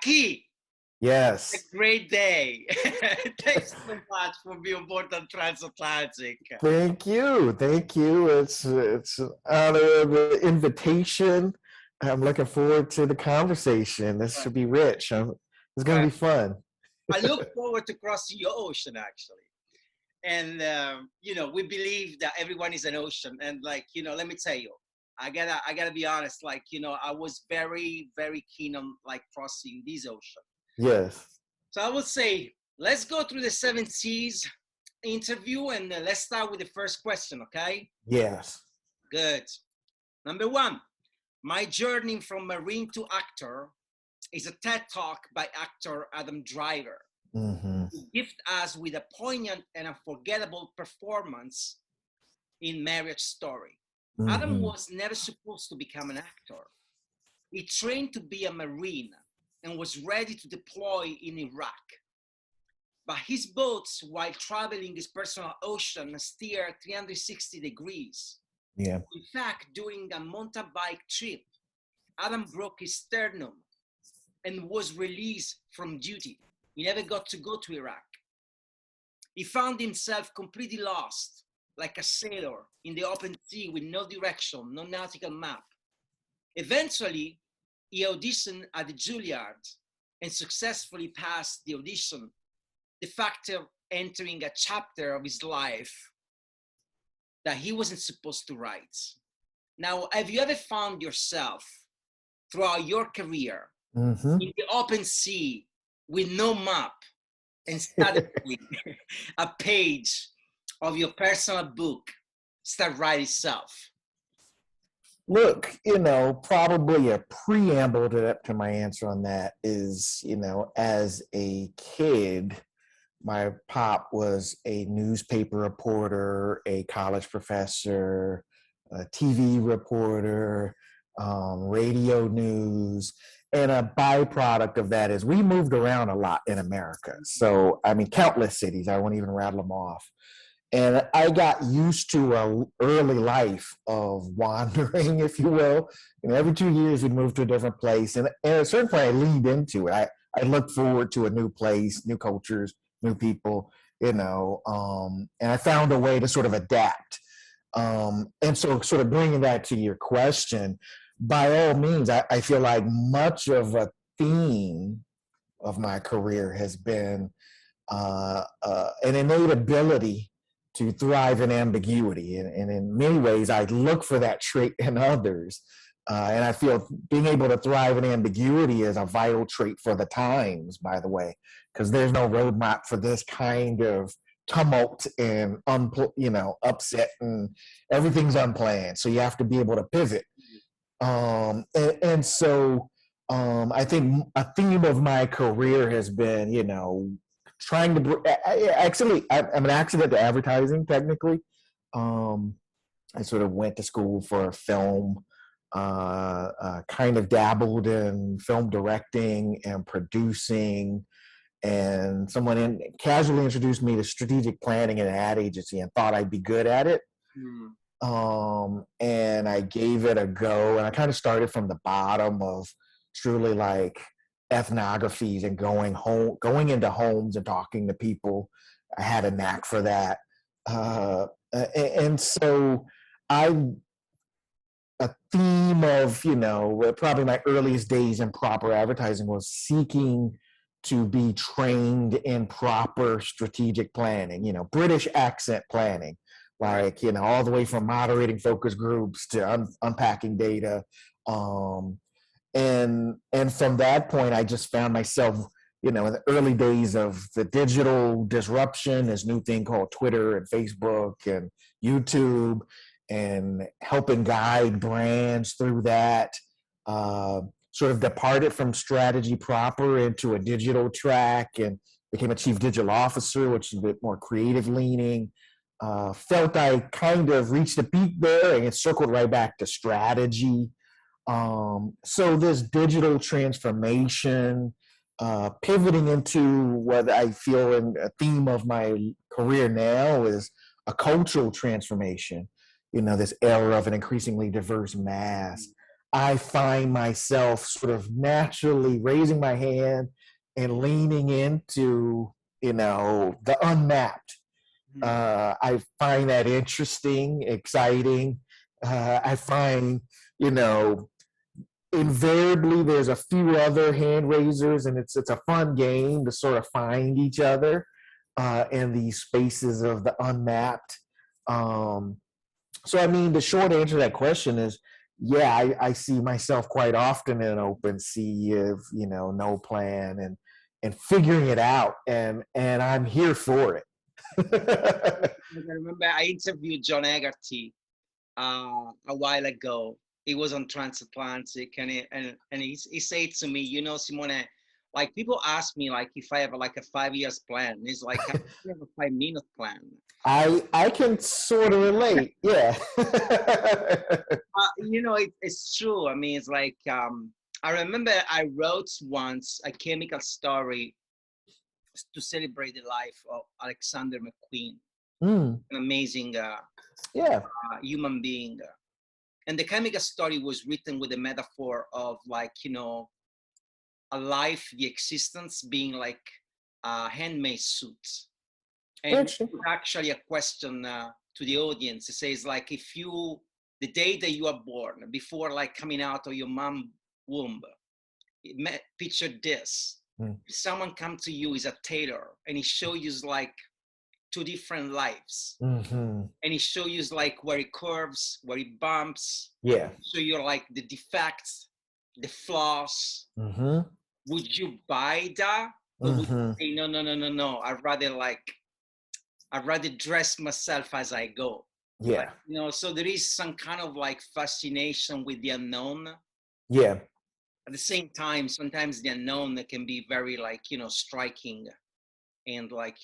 Aki, a Yes. great day. Thanks so much for being aboard on Transatlantic. Thank you. Thank you. It's an honor of the invitation. I'm looking forward to the conversation. This should be rich. It's going to Well, be fun. I look forward to crossing your ocean, actually. And we believe that everyone is an ocean. And let me tell you, I gotta be honest. I was very, very keen on crossing this ocean. Yes. So I would say, let's go through the 7 C's interview, and let's start with the first question, okay? Yes. Good. Number one, my journey from Marine to actor is a TED Talk by actor Adam Driver. Mm-hmm. Who gifted us with a poignant and unforgettable performance in Marriage Story. Mm-hmm. Adam was never supposed to become an actor. He trained to be a Marine and was ready to deploy in Iraq. But his boats, while traveling his personal ocean, steered 360 degrees. Yeah. In fact, during a mountain bike trip, Adam broke his sternum and was released from duty. He never got to go to Iraq. He found himself completely lost, like a sailor in the open sea with no direction, no nautical map. Eventually, he auditioned at the Juilliard and successfully passed the audition, de facto entering a chapter of his life that he wasn't supposed to write. Now, have you ever found yourself throughout your career Mm-hmm. in the open sea with no map and suddenly a page of your personal book start writing itself? Look, probably a preamble to my answer on that is, as a kid, my pop was a newspaper reporter, a college professor, a TV reporter, radio news. And a byproduct of that is we moved around a lot in America. So, countless cities. I won't even rattle them off. And I got used to an early life of wandering, if you will. Every 2 years we'd move to a different place. And at a certain point I leaned into it. I looked forward to a new place, new cultures, new people, and I found a way to sort of adapt. And so sort of bringing that to your question, by all means, I feel like much of a theme of my career has been an innate ability to thrive in ambiguity. And in many ways, I look for that trait in others. And I feel being able to thrive in ambiguity is a vital trait for the times, by the way, because there's no roadmap for this kind of tumult and upset, and everything's unplanned. So you have to be able to pivot. So I think a theme of my career has been, trying to I'm an accident to advertising technically. I sort of went to school for film, kind of dabbled in film directing and producing, and someone casually introduced me to strategic planning in an ad agency and thought I'd be good at it. And I gave it a go, and I kind of started from the bottom of truly like ethnographies and going into homes and talking to people. I had a knack for that. And so a theme of, probably my earliest days in proper advertising was seeking to be trained in proper strategic planning, British accent planning. All the way from moderating focus groups to unpacking data. And from that point, I just found myself, in the early days of the digital disruption, this new thing called Twitter and Facebook and YouTube, and helping guide brands through that. Sort of departed from strategy proper into a digital track and became a chief digital officer, which is a bit more creative leaning. Felt I kind of reached a peak there, and it circled right back to strategy. So this digital transformation, pivoting into what I feel in a theme of my career now is a cultural transformation. This era of an increasingly diverse mass. I find myself sort of naturally raising my hand and leaning into, the unmapped. I find that interesting, exciting. I find, you know, invariably there's a few other hand raisers, and it's a fun game to sort of find each other in these spaces of the unmapped. So I mean, the short answer to that question is, yeah, I see myself quite often in an open sea of, no plan and figuring it out, and I'm here for it. I remember I interviewed John Egarty a while ago. He was on Transatlantic, and he said to me, Simone, like people ask me like if I have like a 5 years plan. And he's like, I have a 5-minute plan. I can sort of relate, yeah. It's true. I mean, it's like I remember I wrote once a chemical story to celebrate the life of Alexander McQueen, an amazing human being. And the chemical story was written with a metaphor of like, a life, the existence being like a handmade suit. And actually a question to the audience. It says like, the day that you are born, before like coming out of your mom's womb, picture this. If someone come to you is a tailor and he show you like 2 different lives. And he show you like where it curves, where it bumps. Yeah. So you're like the defects, the flaws. Would you buy that? Or would you say, no, I'd rather dress myself as I go. Yeah. Like, so there is some kind of like fascination with the unknown. Yeah. At the same time, sometimes the unknown can be very like, striking and like,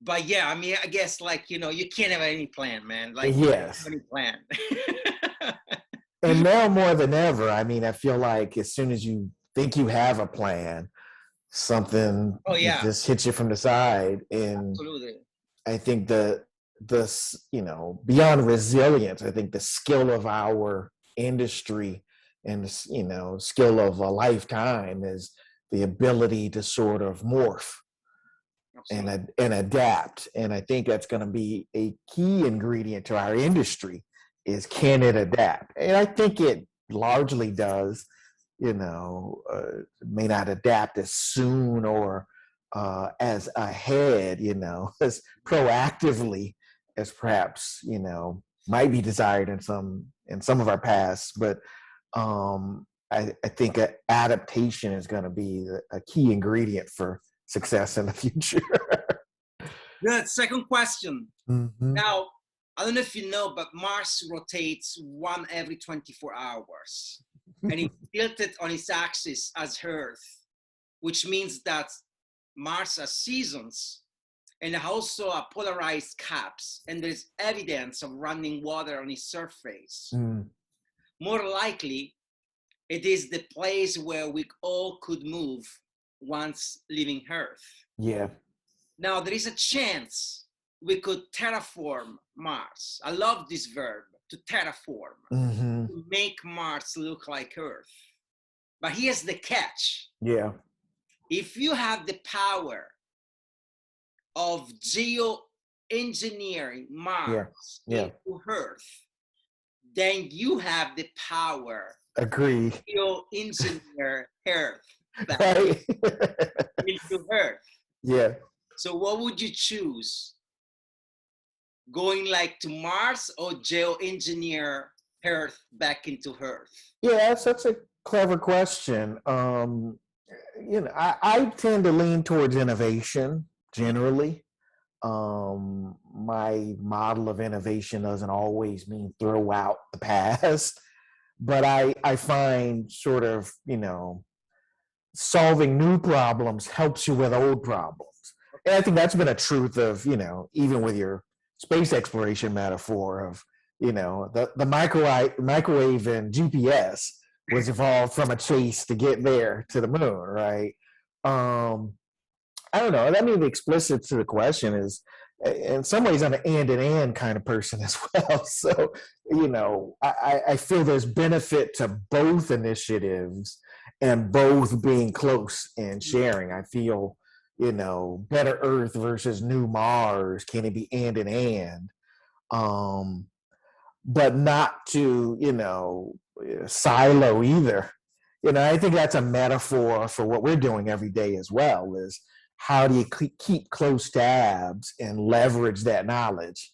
but yeah, I mean, I guess like, you can't have any plan, man. Like, yes. Any plan. And now more than ever, I mean, I feel like as soon as you think you have a plan, something just hits you from the side. And absolutely. I think the beyond resilience, I think the skill of our industry and the skill of a lifetime is the ability to sort of morph and adapt. And I think that's going to be a key ingredient to our industry is, can it adapt? And I think it largely does. May not adapt as soon or as ahead, as proactively as perhaps, might be desired in some of our past. But I think adaptation is going to be a key ingredient for success in the future. Good. Second question. Now, I don't know if you know, but Mars rotates one every 24 hours. And it's tilted on its axis as Earth, which means that Mars has seasons and also a polarized caps, and there's evidence of running water on its surface. More likely, it is the place where we all could move once leaving Earth. Yeah. Now, there is a chance we could terraform Mars. I love this verb, to terraform, to make Mars look like Earth. But here's the catch. Yeah. If you have the power of geoengineering Mars into Earth, then you have the power Agree. to geoengineer Earth right. into Earth. Yeah. So what would you choose? Going like to Mars or geoengineer Earth back into Earth? Yeah, that's a clever question. I tend to lean towards innovation generally. My model of innovation doesn't always mean throw out the past, but I find sort of, solving new problems helps you with old problems. And I think that's been a truth of, even with your space exploration metaphor of, the microwave and GPS was evolved from a chase to get there to the moon, right? I don't know. I mean, the explicit to the question is, in some ways, I'm an and kind of person as well. So, I feel there's benefit to both initiatives and both being close and sharing. I feel, Better Earth versus New Mars, can it be and? But not to, silo either. I think that's a metaphor for what we're doing every day as well, is how do you keep close tabs and leverage that knowledge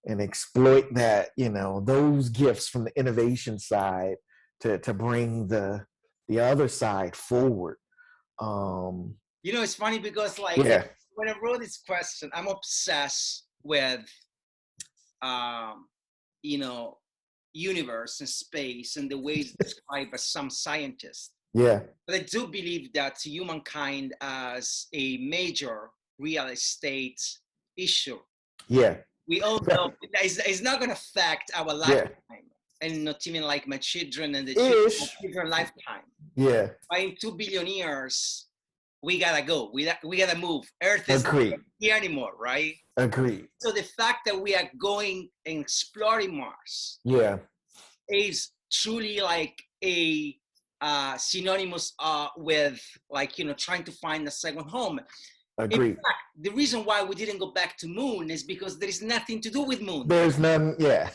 and exploit that, those gifts from the innovation side to bring the other side forward. It's funny because Yeah. when I wrote this question, I'm obsessed with, universe and space and the ways described by some scientists. Yeah. But I do believe that humankind as a major real estate issue. Yeah. We all know it's not going to affect our lifetime, and not even like my children and the children lifetime. Yeah. But in 2 billion years, we gotta go. We gotta move. Earth is not here anymore, right? Agreed. So the fact that we are going and exploring Mars, is truly like a synonymous with trying to find a second home. Agreed. In fact, the reason why we didn't go back to moon is because there is nothing to do with moon. There's none. Yeah.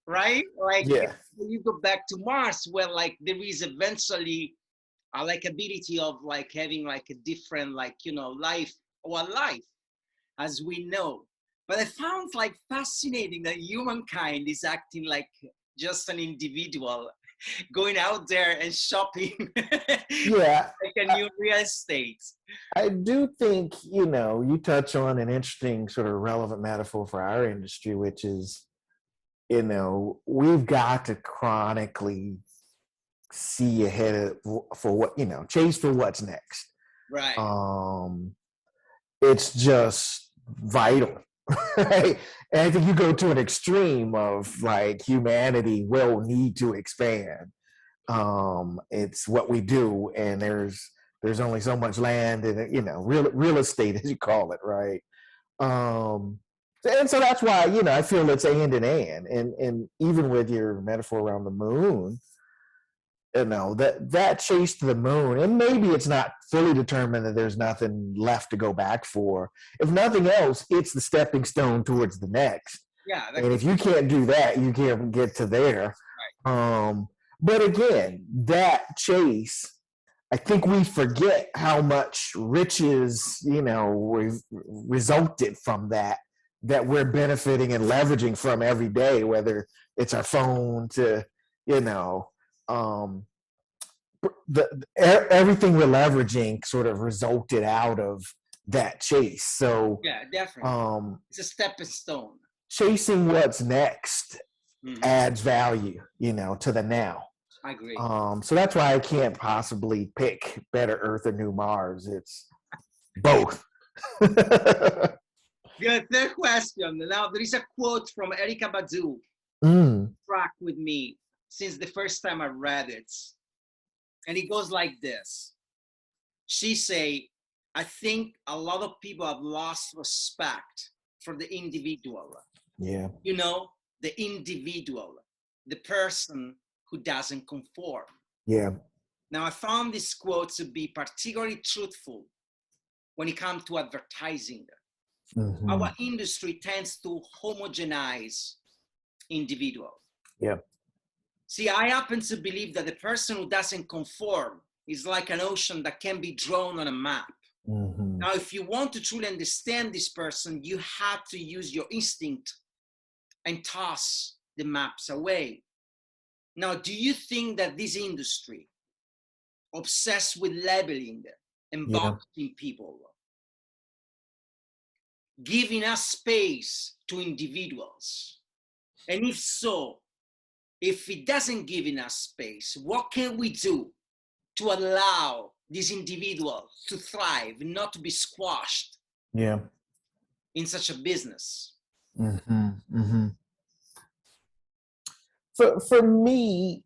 Right? You go back to Mars, where there is eventually ability of having a different life or life as we know. But I found fascinating that humankind is acting like just an individual going out there and shopping like a new real estate. I do think, you touch on an interesting sort of relevant metaphor for our industry, which is, we've got to chronically see ahead for what, chase for what's next. Right. It's just vital. Right? And I think you go to an extreme of humanity will need to expand. It's what we do, and there's only so much land and real estate, as you call it, right? And so that's why I feel it's and even with your metaphor around the moon, that chase to the moon, and maybe it's not fully determined that there's nothing left to go back for. If nothing else, it's the stepping stone towards the next. And if you can't do that, you can't get to there. Right. But again, that chase, I think we forget how much riches, resulted from that we're benefiting and leveraging from every day, whether it's our phone to, everything we're leveraging sort of resulted out of that chase. So definitely. It's a stepping stone. Chasing what's next adds value, to the now. I agree. So that's why I can't possibly pick Better Earth or New Mars. It's both. Good. Third question. Now there is a quote from Erykah Badu. Track with me since the first time I read it. And it goes like this. She say, I think a lot of people have lost respect for the individual. Yeah. The individual, the person who doesn't conform. Yeah. Now, I found this quote to be particularly truthful when it comes to advertising. Mm-hmm. Our industry tends to homogenize individuals. Yeah. See, I happen to believe that the person who doesn't conform is like an ocean that can be drawn on a map. Mm-hmm. Now, if you want to truly understand this person, you have to use your instinct and toss the maps away. Now, do you think that this industry, obsessed with labeling and boxing people, giving us space to individuals? And if so, if it doesn't give enough space, what can we do to allow these individuals to thrive, not to be squashed in such a business? Mm-hmm. Mm-hmm. For me,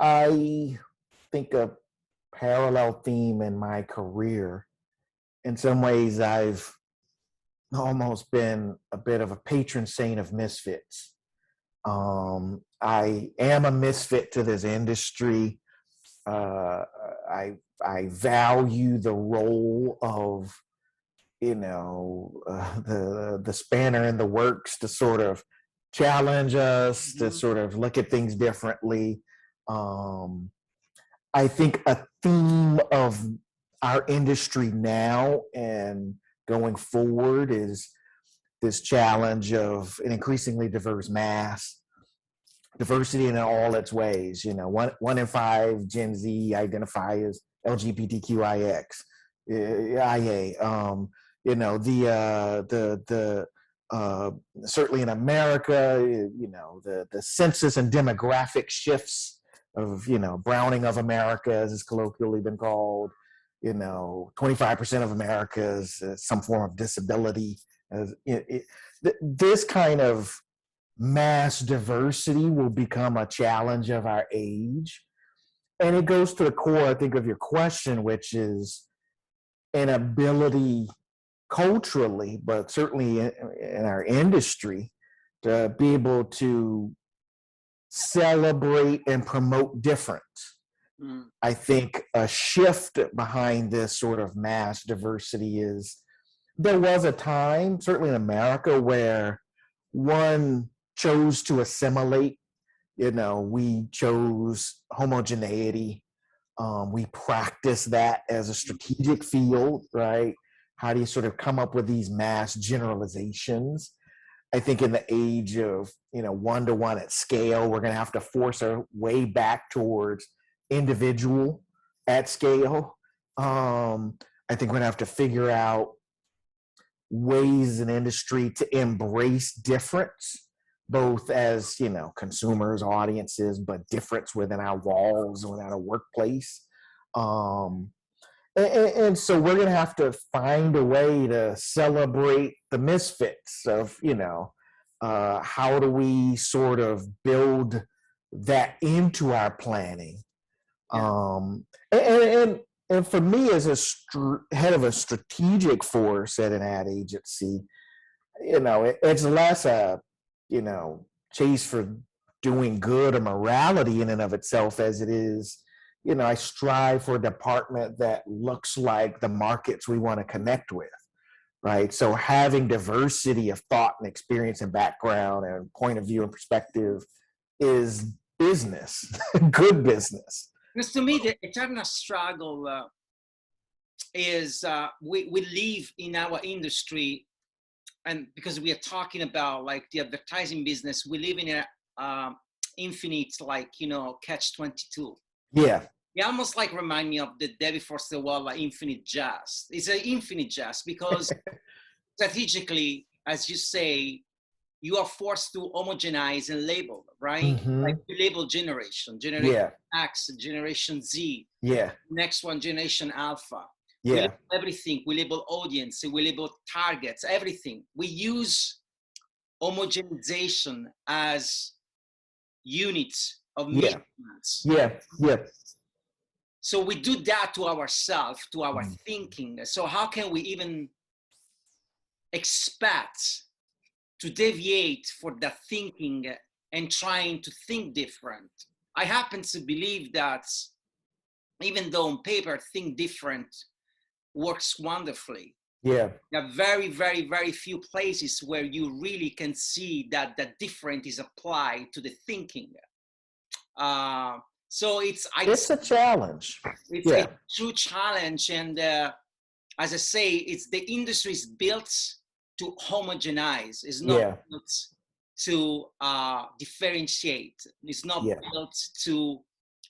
I think a parallel theme in my career in some ways, I've almost been a bit of a patron saint of misfits. I am a misfit to this industry. Uh, I value the role of, the spanner in the works to sort of challenge us, to sort of look at things differently. I think a theme of our industry now and going forward is this challenge of an increasingly diverse mass, diversity in all its ways. One in five Gen Z identify as LGBTQIX, IA. Certainly in America, the census and demographic shifts of, browning of America, as it's colloquially been called. 25% of America is some form of disability. This kind of mass diversity will become a challenge of our age. And it goes to the core, I think, of your question, which is an ability culturally, but certainly in our industry, to be able to celebrate and promote difference. I think a shift behind this sort of mass diversity is, there was a time, certainly in America, where one chose to assimilate. We chose homogeneity. We practice that as a strategic field, right? How do you sort of come up with these mass generalizations? I think in the age of, one-to-one at scale, we're going to have to force our way back towards individual at scale. I think we're going to have to figure out ways in industry to embrace difference, both as, consumers, audiences, but difference within our walls, within our workplace. And so we're going to have to find a way to celebrate the misfits of, how do we sort of build that into our planning? And for me, as a head of a strategic force at an ad agency, it's less a, chase for doing good or morality in and of itself as it is, I strive for a department that looks like the markets we want to connect with, right? So having diversity of thought and experience and background and point of view and perspective is business, good business. Because to me, the eternal struggle is we live in our industry, and because we are talking about like the advertising business, we live in a infinite, catch-22. Yeah. It almost like remind me of the David Foster Wallace infinite jest. It's an infinite jest because strategically, as you say, you are forced to homogenize and label, right? Like you label generation X, generation Z. Yeah. Next one, generation Alpha. Yeah. We label everything. We label audience. We label targets. Everything. We use homogenization as units of measurements. Yeah. So we do that to ourselves, to our thinking. So how can we even expect to deviate for that thinking and trying to think different? I happen to believe that even though on paper think different works wonderfully, there are very, very, very few places where you really can see that the different is applied to the thinking. So it's a challenge. It's a true challenge, and as I say, it's the industry is built to homogenize. It's not built to differentiate. It's not built to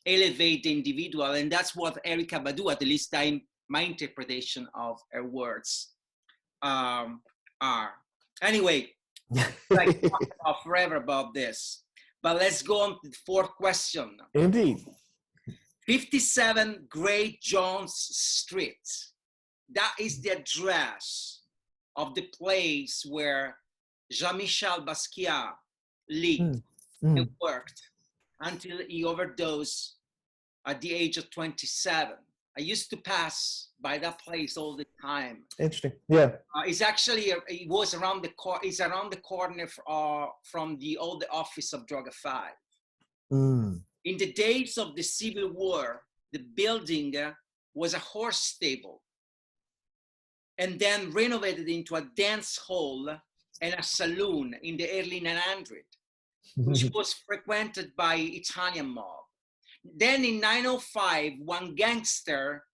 elevate the individual, and that's what Erica Badu, at least my interpretation of her words, are. Anyway, I could talk about forever about this, but let's go on to the fourth question. Indeed. 57 Great Jones Street. That is the address of the place where Jean-Michel Basquiat lived and worked until he overdosed at the age of 27. I used to pass by that place all the time. Interesting. Yeah. It's actually, it was around it's around the corner from the old office of Droga 5. Mm. In the days of the Civil War, the building was a horse stable and then renovated into a dance hall and a saloon in the early 900s, which was frequented by Italian mob. Then in 905, one gangster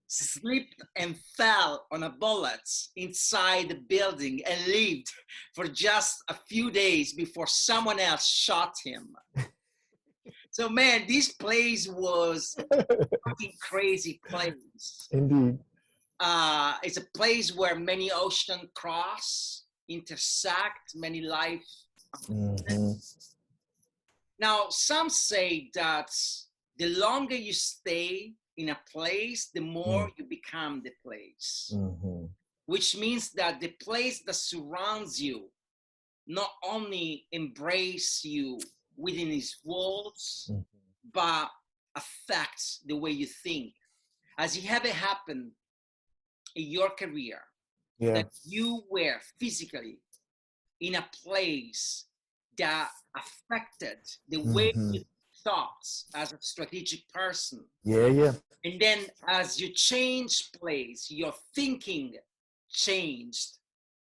slipped and fell on a bullet inside the building and lived for just a few days before someone else shot him. So man, this place was a fucking crazy place. Indeed. It's a place where many ocean cross, intersect, many lives. Mm-hmm. Now, some say that the longer you stay in a place, the more you become the place. Mm-hmm. Which means that the place that surrounds you not only embrace you within its walls, but affects the way you think. Has it ever happened in your career that you were physically in a place that affected the way you thought as a strategic person? Yeah. And then as you change place, your thinking changed,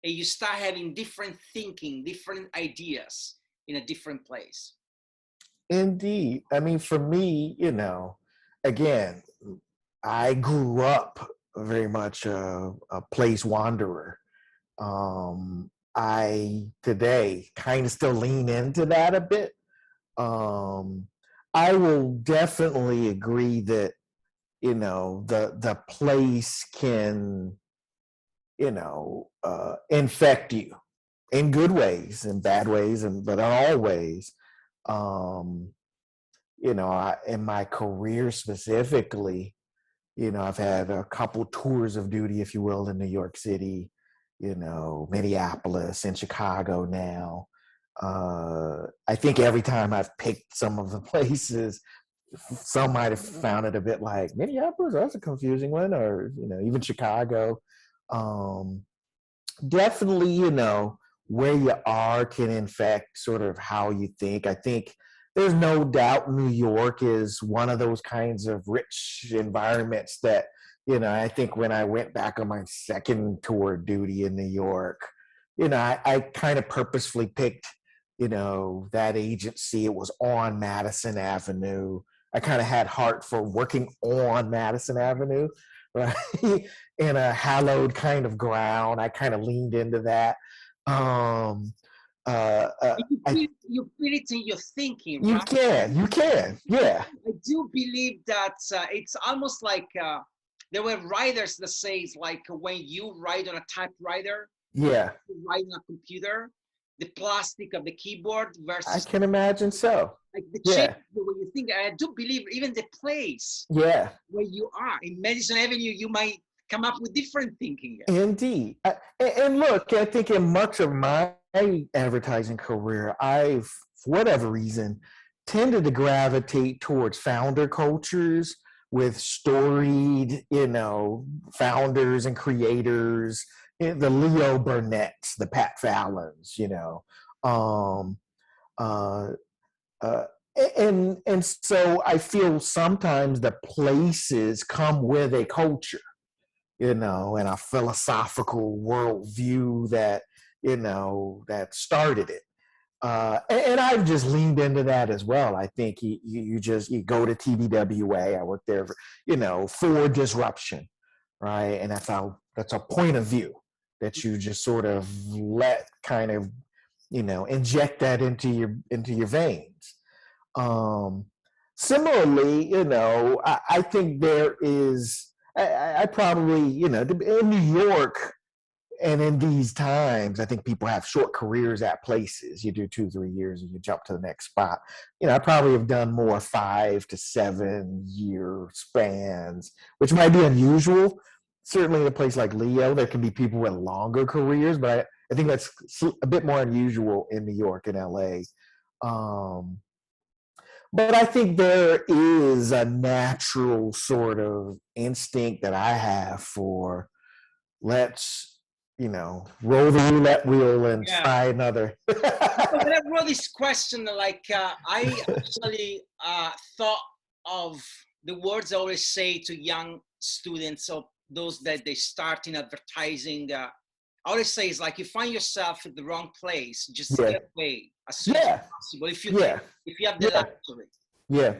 and you start having different thinking, different ideas in a different place. Indeed. I mean, for me, again, I grew up very much a place wanderer. I today kind of still lean into that a bit. I will definitely agree that the place can infect you in good ways and bad ways, but in all ways. In my career specifically, I've had a couple tours of duty, if you will, in New York City, Minneapolis, and Chicago now. I think every time I've picked some of the places, some might have found it a bit like Minneapolis, that's a confusing one, or even Chicago. Definitely, where you are can infect sort of how you think. I think there's no doubt New York is one of those kinds of rich environments that, I think when I went back on my second tour of duty in New York, I kind of purposefully picked, that agency. It was on Madison Avenue. I kind of had heart for working on Madison Avenue, right? In a hallowed kind of ground. I kind of leaned into that. You feel it in your thinking, you right? You can, yeah. I do believe that it's almost like there were writers that say it's like when you write on a typewriter, you write on a computer, the plastic of the keyboard versus I can imagine so. Like the change the way you think. I do believe even the place where you are in Madison Avenue, you might come up with different thinking. Indeed. And look, I think in much of my advertising career, I've, for whatever reason, tended to gravitate towards founder cultures with storied, founders and creators, the Leo Burnett's, the Pat Fallons, and so I feel sometimes the places come with a culture, and a philosophical worldview that that started it. And I've just leaned into that as well. I think you go to TBWA. I worked there for disruption, right? And that's a point of view that you just sort of let kind of inject that into your veins. Similarly, I think there is. I probably in New York. And in these times, I think people have short careers at places. You do 2-3 years and you jump to the next spot. I probably have done more 5 to 7 year spans, which might be unusual. Certainly in a place like Leo, there can be people with longer careers, but I think that's a bit more unusual in New York and LA. But I think there is a natural sort of instinct that I have for let's, roll the roulette wheel and Yeah. try another. When I wrote this question, like I actually thought of the words I always say to young students, or those that they start in advertising. I always say is like, you find yourself in the wrong place, just Yeah. get away as soon as Yeah. possible if you Yeah. can, if you have the Yeah. luxury. Yeah.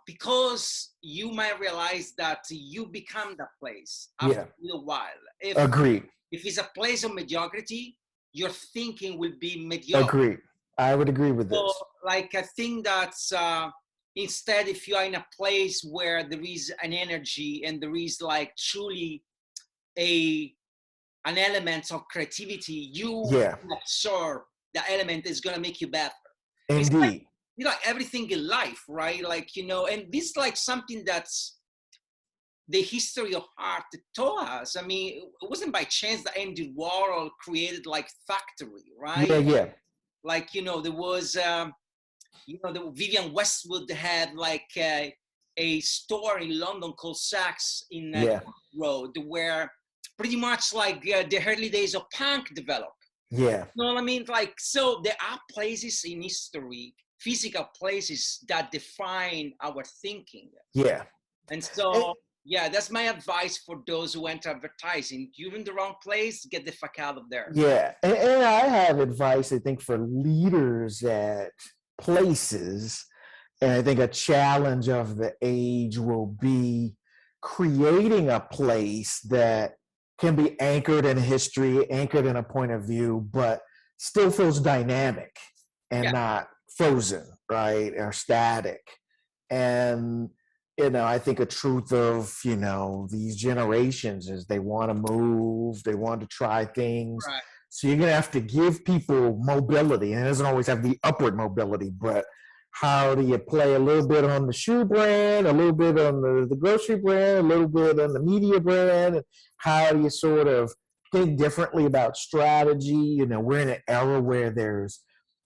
Because you might realize that you become that place after Yeah. a little while. Agreed. If it's a place of mediocrity, your thinking will be mediocre. Agreed. I would agree with So, this. like, I think that's instead, if you are in a place where there is an energy and there is like truly an element of creativity, you Yeah. absorb the element is going to make you better. It's like, Indeed. everything in life, right? Like, and this is like something that's the history of art taught us. I mean, it wasn't by chance that Andy Warhol created like Factory, right? Yeah. Yeah. Like, there was, the Vivian Westwood had like a store in London called Saks in Yeah. Road, where pretty much like the early days of punk developed. Yeah. You know what I mean? Like, so there are places in history, physical places that define our thinking. Yeah. And so, yeah, that's my advice for those who enter advertising. You're in the wrong place, get the fuck out of there. Yeah. And I have advice, I think, for leaders at places. And I think a challenge of the age will be creating a place that can be anchored in history, anchored in a point of view, but still feels dynamic and not frozen, right? Or static. And, I think a truth of, these generations is they want to move, they want to try things. Right. So you're going to have to give people mobility, and it doesn't always have the upward mobility, but how do you play a little bit on the shoe brand, a little bit on the grocery brand, a little bit on the media brand? And how do you sort of think differently about strategy? We're in an era where there's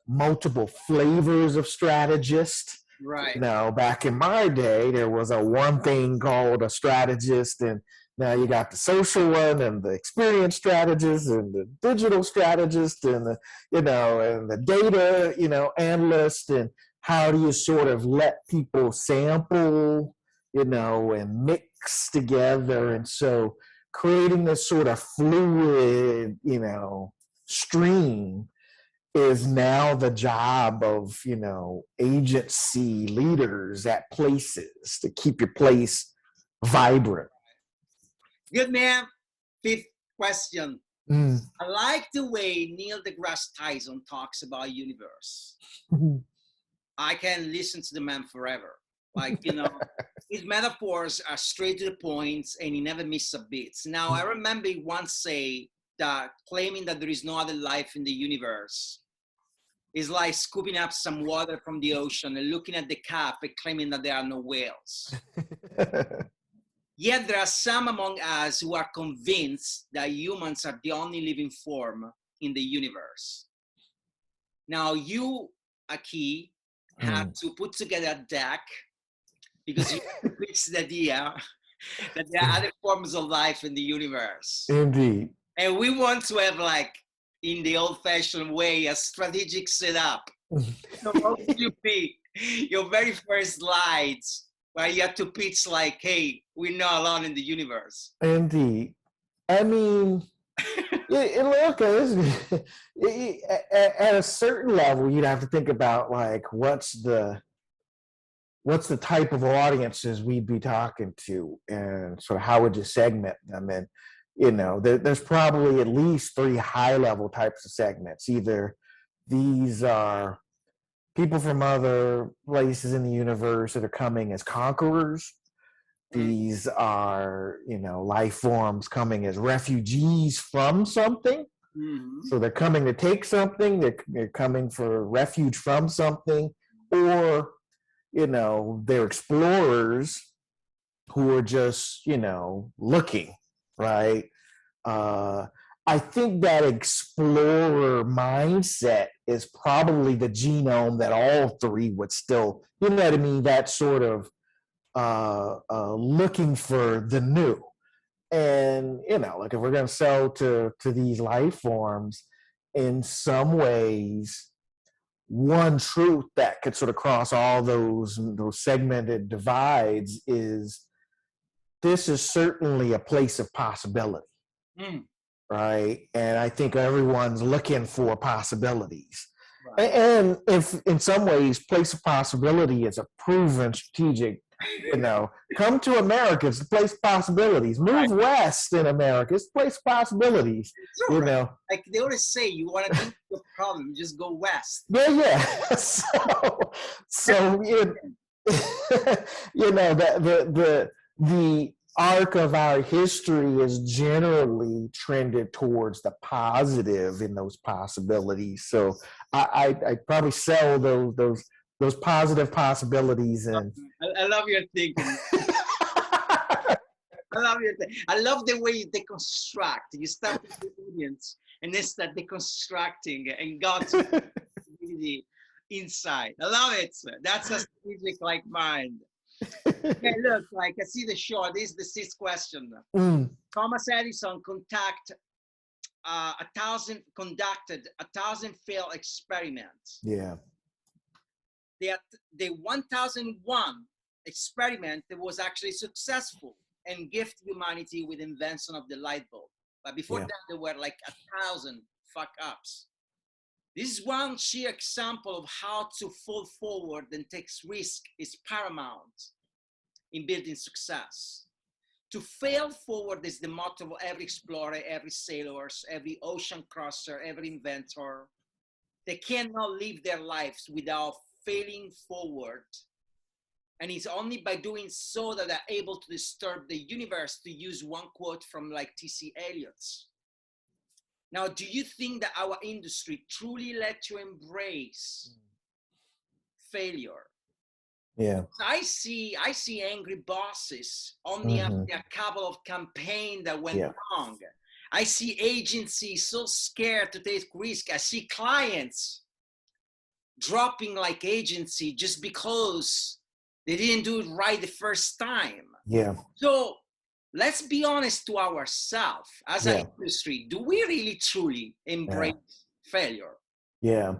multiple flavors of strategist. Right. Back in my day, there was a one thing called a strategist, and now you got the social one and the experience strategist and the digital strategist and the, and the data, analyst. And how do you sort of let people sample, and mix together? And so creating this sort of fluid, stream is now the job of, agency leaders at places to keep your place vibrant. Good, man. Fifth question. Mm. I like the way Neil deGrasse Tyson talks about universe. I can listen to the man forever. Like, his metaphors are straight to the point and he never misses a beat. Now, I remember he once say that claiming that there is no other life in the universe is like scooping up some water from the ocean and looking at the cap and claiming that there are no whales. Yet there are some among us who are convinced that humans are the only living form in the universe. Now you, AKI, had to put together a deck because you pitched the idea that there are other forms of life in the universe. Indeed. And we want to have, like, in the old-fashioned way, a strategic setup. So what would you be your very first slides where you have to pitch like, hey, we're not alone in the universe? Indeed. I mean, look, at a certain level, you'd have to think about like what's the type of audiences we'd be talking to, and sort of how would you segment them? And there's probably at least 3 high-level types of segments. Either these are people from other places in the universe that are coming as conquerors. These are, life forms coming as refugees from something. Mm-hmm. So they're coming to take something. They're coming for refuge from something. Or, they're explorers who are just, looking, right? I think that explorer mindset is probably the genome that all three would still, you know what I mean? That sort of looking for the new. And, you know, like if we're going to sell to these life forms, in some ways, one truth that could sort of cross all those segmented divides is this is certainly a place of possibility. Mm. Right. And I think everyone's looking for possibilities. Right. And if in some ways, place of possibility is a proven strategic, you know, come to America, it's the place of possibilities. Move west in America, it's the place of possibilities. So, you know, like they always say, you want to deal with the problem, just go west. Yeah. So you know, the arc of our history is generally trended towards the positive in those possibilities. So I probably sell those positive possibilities. And I love your thinking. I love the way you deconstruct. You start with the audience and then start deconstructing and got to the inside. I love it. That's a strategic like mind. Okay, look, like I see the short. This is the sixth question. Thomas Edison conducted 1,000 failed experiments. Yeah. The 1001 experiment that was actually successful and gift humanity with invention of the light bulb. But before that, there were like 1,000 fuck ups. This is one sheer example of how to fall forward and take risk is paramount in building success. To fail forward is the motto of every explorer, every sailor, every ocean crosser, every inventor. They cannot live their lives without failing forward. And it's only by doing so that they're able to disturb the universe, to use one quote from like T.C. Eliot's. Now, do you think that our industry truly let you embrace failure? Yeah. I see angry bosses only after a couple of campaigns that went wrong. I see agencies so scared to take risk. I see clients dropping like agency just because they didn't do it right the first time. Yeah. So let's be honest to ourselves as an industry. Do we really truly embrace failure? Yeah.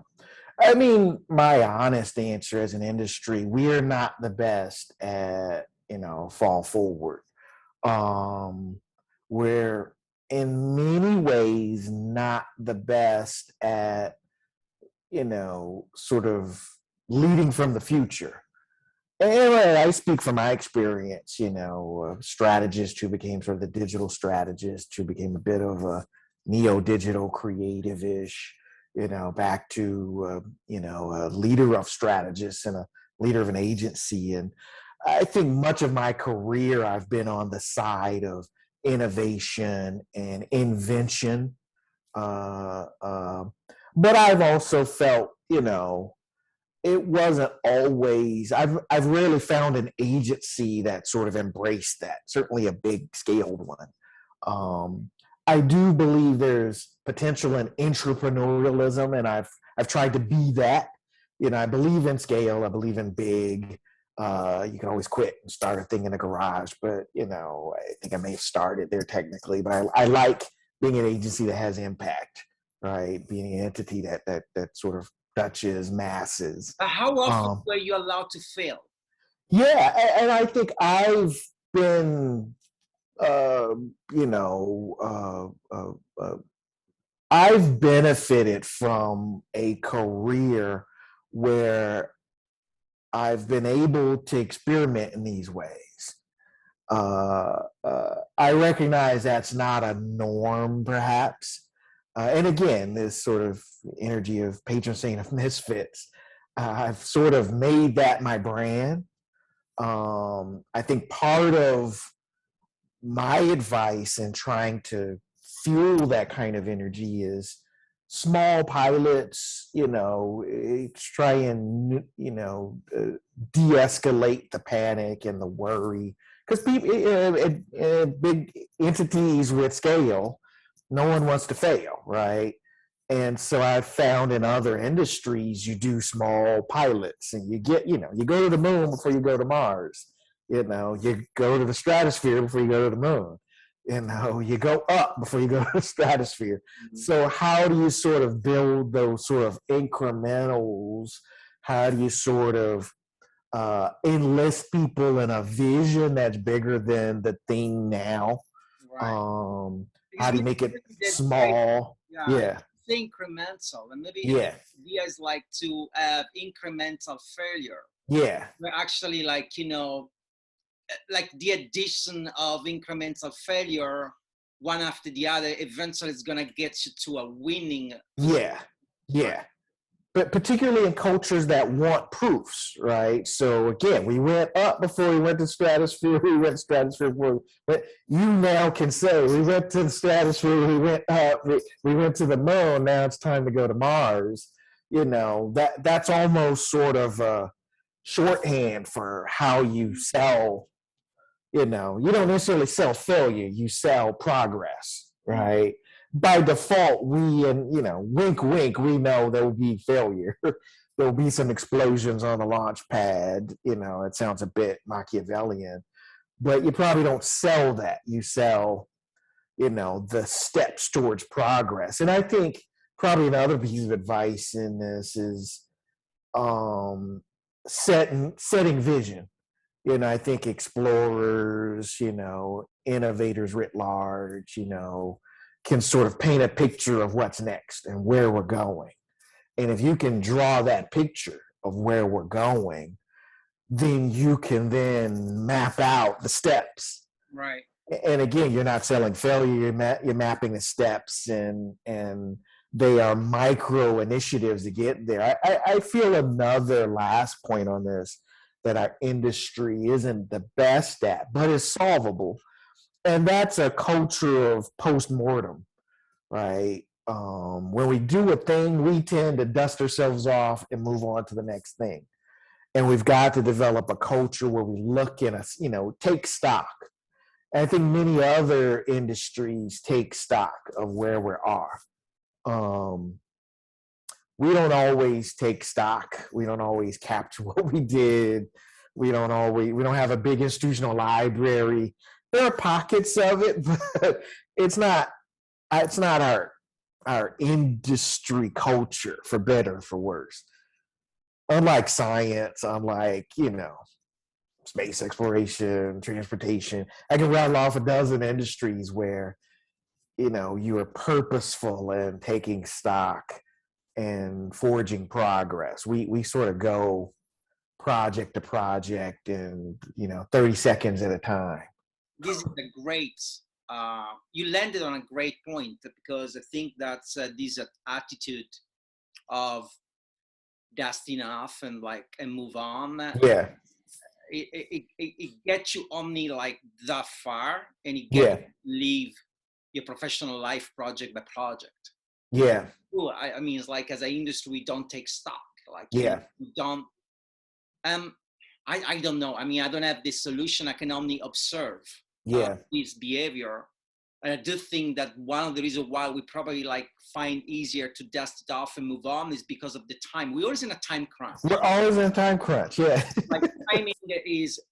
I mean, my honest answer as an industry, we are not the best at, you know, fall forward. We're in many ways not the best at, you know, sort of leading from the future. And I speak from my experience, you know, a strategist who became sort of the digital strategist, who became a bit of a neo-digital creative-ish, you know, back to, you know, a leader of strategists and a leader of an agency. And I think much of my career, I've been on the side of innovation and invention. But I've also felt, you know, it wasn't always, I've rarely found an agency that sort of embraced that, certainly a big scaled one. I do believe there's potential in entrepreneurialism, and I've tried to be that. You know, I believe in scale, I believe in big. You can always quit and start a thing in a garage, but, you know, I think I may have started there technically, but I like being an agency that has impact, right? Being an entity that sort of touches masses. How often were you allowed to fail? Yeah, and I think I've been, you know, I've benefited from a career where I've been able to experiment in these ways. I recognize that's not a norm, perhaps. And again, this sort of energy of patron saint of misfits, I've sort of made that my brand. I think part of my advice in trying to fuel that kind of energy is small pilots, you know, try and, you know, de-escalate the panic and the worry. Because people, big entities with scale, No one wants to fail, right? And so I found in other industries, you do small pilots and you get, you go to the moon before you go to Mars. You go to the stratosphere before you go to the moon. You go up before you go to the stratosphere. Mhm. So how do you sort of build those sort of incrementals? How do you sort of enlist people in a vision that's bigger than the thing now? Right. How Because do you maybe make it the way, small? yeah, Yeah, it's incremental, and maybe yeah, the idea is like to have incremental failure, yeah, where actually, like the addition of incremental failure, one after the other, eventually is gonna get you to a winning position, yeah, right? yeah. But particularly in cultures that want proofs, right? So again, we went up before we went to stratosphere. We went stratosphere before. But you now can say we went to the stratosphere. We went up. We went to the moon. Now it's time to go to Mars. That's almost sort of a shorthand for how you sell. You don't necessarily sell failure. You sell progress, Mm. right? By default, wink, wink, we know there will be failure. There'll be some explosions on the launch pad. It sounds a bit Machiavellian, but you probably don't sell that. You sell, the steps towards progress. And I think probably another piece of advice in this is setting vision. I think explorers, innovators writ large, can sort of paint a picture of what's next and where we're going. And if you can draw that picture of where we're going, then you can then map out the steps. Right. And again, you're not selling failure, you're mapping the steps, and they are micro initiatives to get there. I feel another last point on this that our industry isn't the best at, but is solvable. And that's a culture of post-mortem, right? When we do a thing, we tend to dust ourselves off and move on to the next thing. And we've got to develop a culture where we look in take stock. And I think many other industries take stock of where we are. Um, we don't always take stock. We don't always capture what we did. We don't have a big institutional library. There are pockets of it, but it's not our industry culture, for better or for worse. Unlike science, unlike, space exploration, transportation, I can rattle off a dozen industries where, you are purposeful in taking stock and forging progress. We sort of go project to project and 30 seconds at a time. This is a great, you landed on a great point, because I think that's this attitude of dusting off and move on. Yeah, It gets you only like that far, and it gets yeah, you to leave your professional life project by project. yeah, I mean, it's like, as an industry, we don't take stock. yeah, We don't. Um, I don't know. I mean, I don't have this solution. I can only observe yeah, this behavior. And I do think that one of the reasons why we probably find easier to dust it off and move on is because of the time. We're always in a time crunch. we're always in a time crunch. Yeah,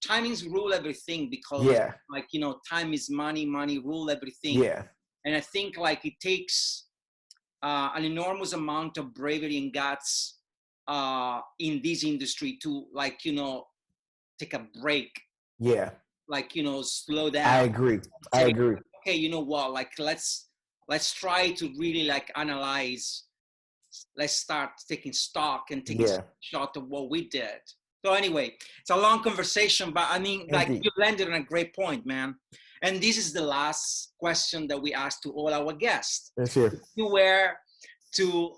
Timing's rule everything, because yeah, time is money, money rule everything. yeah, And I think it takes an enormous amount of bravery and guts in this industry to take a break, yeah. slow I down, agree. I say, agree. okay, you know what, let's try to really analyze. Let's start taking stock and taking Yeah, shot of what we did. So anyway, it's a long conversation, but I mean, indeed. you landed on a great point, man. And this is the last question that we ask to all our guests. That's it. If you were to,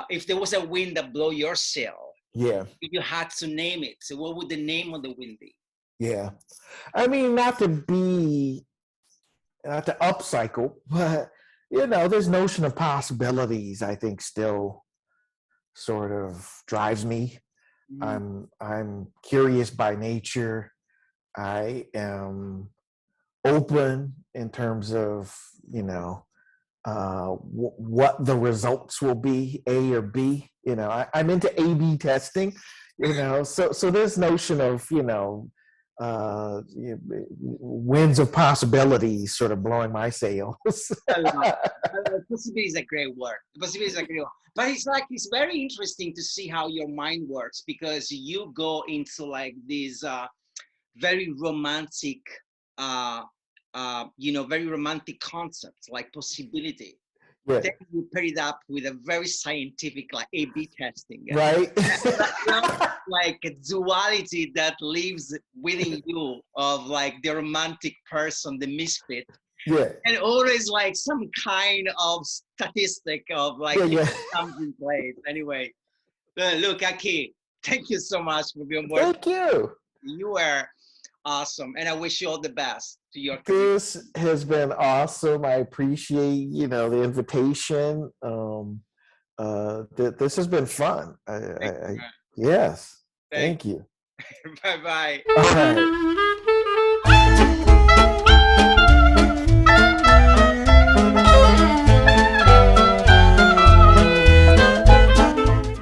if there was a wind that blow your sail, Yeah, if you had to name it, so what would the name of the wind be? yeah. I mean, not to upcycle, but this notion of possibilities, I think, still sort of drives me. Mm-hmm. I'm curious by nature. I am open in terms of what the results will be, A or B. I'm into A/B testing. So this notion of winds of possibility sort of blowing my sails. I love it. Possibility is a great word. Possibility is a great word. But it's very interesting to see how your mind works, because you go into like these very romantic, very romantic concepts like possibility. Yeah. Then you pair it up with a very scientific, like A/B testing, right? like a duality that lives within you of like the romantic person, the misfit, Yeah. and always like some kind of statistic of like comes in place. Anyway, look, Aki, thank you so much for being work. Thank you. You were awesome, and I wish you all the best to your career. This has been awesome. I appreciate the invitation. This has been fun. Yes. Thank you. Bye bye. All right.